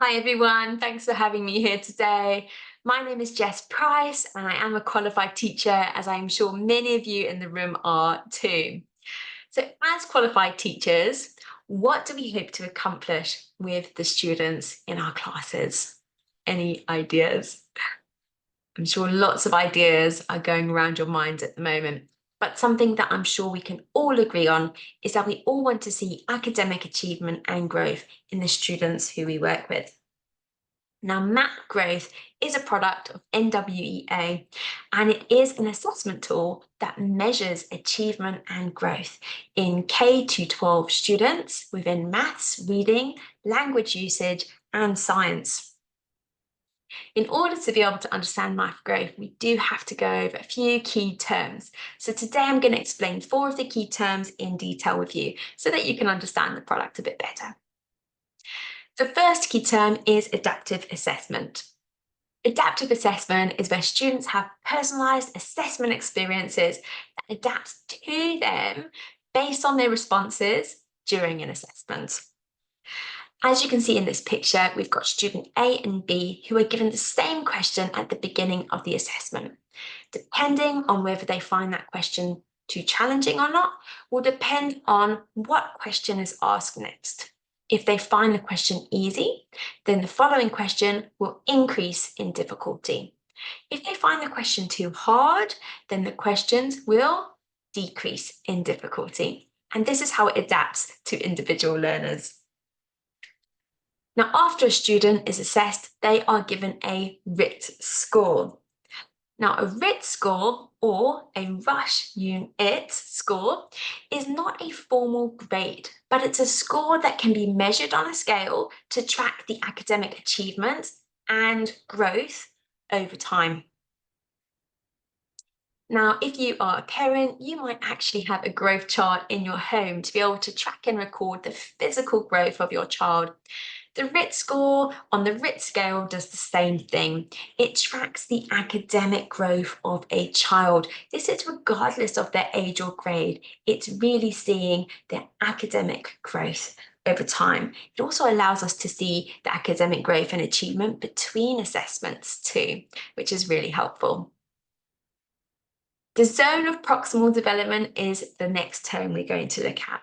Hi everyone, thanks for having me here today. My name is Jess Price and I am a qualified teacher, as I'm sure many of you in the room are too. So as qualified teachers, what do we hope to accomplish with the students in our classes? Any ideas? I'm sure lots of ideas are going around your minds at the moment, but something that I'm sure we can all agree on is that we all want to see academic achievement and growth in the students who we work with. Now, MAP growth is a product of NWEA, and it is an assessment tool that measures achievement and growth in K to 12 students within maths, reading, language usage, and science. In order to be able to understand math growth, we do have to go over a few key terms. So today I'm going to explain 4 of the key terms in detail with you so that you can understand the product a bit better. The first key term is adaptive assessment. Adaptive assessment is where students have personalised assessment experiences that adapt to them based on their responses during an assessment. As you can see in this picture, we've got student A and B who are given the same question at the beginning of the assessment. Depending on whether they find that question too challenging or not, will depend on what question is asked next. If they find the question easy, then the following question will increase in difficulty. If they find the question too hard, then the questions will decrease in difficulty. And this is how it adapts to individual learners. Now, after a student is assessed, they are given a RIT score. Now, a RIT score or a Rush Unit score is not a formal grade, but it's a score that can be measured on a scale to track the academic achievement and growth over time. Now, if you are a parent, you might actually have a growth chart in your home to be able to track and record the physical growth of your child. The RIT score on the RIT scale does the same thing. It tracks the academic growth of a child. This is regardless of their age or grade. It's really seeing their academic growth over time. It also allows us to see the academic growth and achievement between assessments too, which is really helpful. The zone of proximal development is the next term we're going to look at.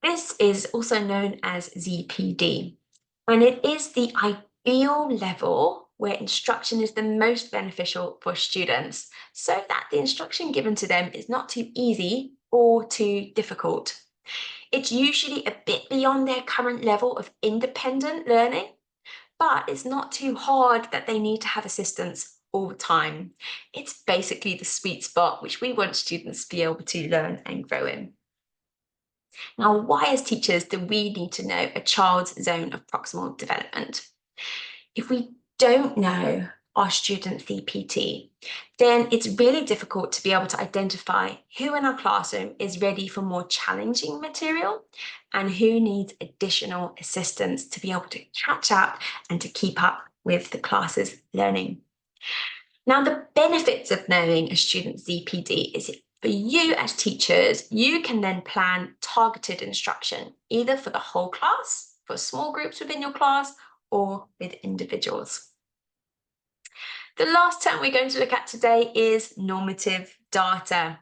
This is also known as ZPD, and it is the ideal level where instruction is the most beneficial for students, so that the instruction given to them is not too easy or too difficult. It's usually a bit beyond their current level of independent learning, but it's not too hard that they need to have assistance all the time. It's basically the sweet spot which we want students to be able to learn and grow in. Now, why as teachers do we need to know a child's zone of proximal development? If we don't know our student CPT, then it's really difficult to be able to identify who in our classroom is ready for more challenging material and who needs additional assistance to be able to catch up and to keep up with the class's learning. Now, the benefits of knowing a student's ZPD is for you as teachers, you can then plan targeted instruction, either for the whole class, for small groups within your class, or with individuals. The last term we're going to look at today is normative data.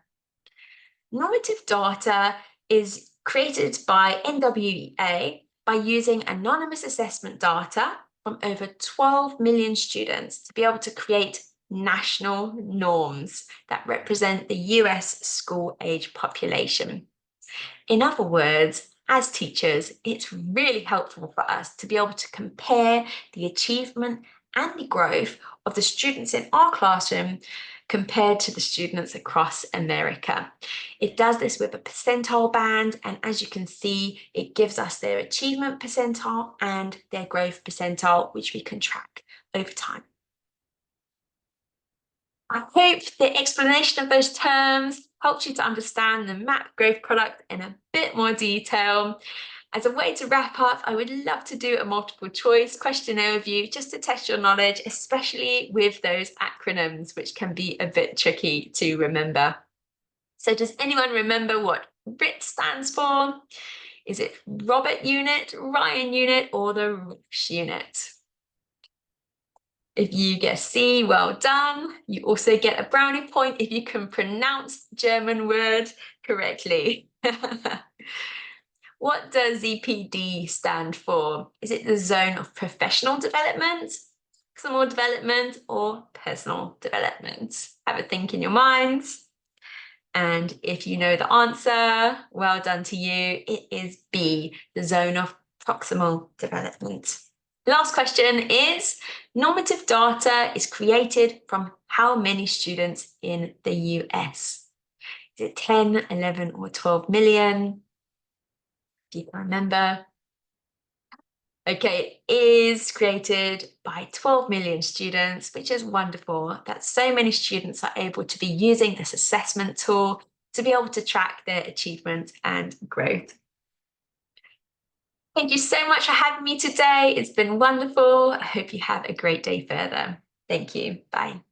Normative data is created by NWEA by using anonymous assessment data from over 12 million students to be able to create national norms that represent the US school-age population. In other words, as teachers, it's really helpful for us to be able to compare the achievement and the growth of the students in our classroom compared to the students across America. It does this with a percentile band, and as you can see, it gives us their achievement percentile and their growth percentile, which we can track over time. I hope the explanation of those terms helps you to understand the MAP growth product in a bit more detail. As a way to wrap up, I would love to do a multiple choice questionnaire with you just to test your knowledge, especially with those acronyms, which can be a bit tricky to remember. So does anyone remember what RIT stands for? Is it Robert unit, Ryan unit, or the Rich unit? If you get a C, well done. You also get a brownie point if you can pronounce German word correctly. What does ZPD stand for? Is it the zone of professional development, maximal development, or personal development? Have a think in your minds. And if you know the answer, well done to you. It is B, the zone of proximal development. Last question is, normative data is created from how many students in the US? Is it 10, 11, or 12 million? Do you remember? Okay, it is created by 12 million students, which is wonderful that so many students are able to be using this assessment tool to be able to track their achievement and growth. Thank you so much for having me today. It's been wonderful. I hope you have a great day further. Thank you. Bye.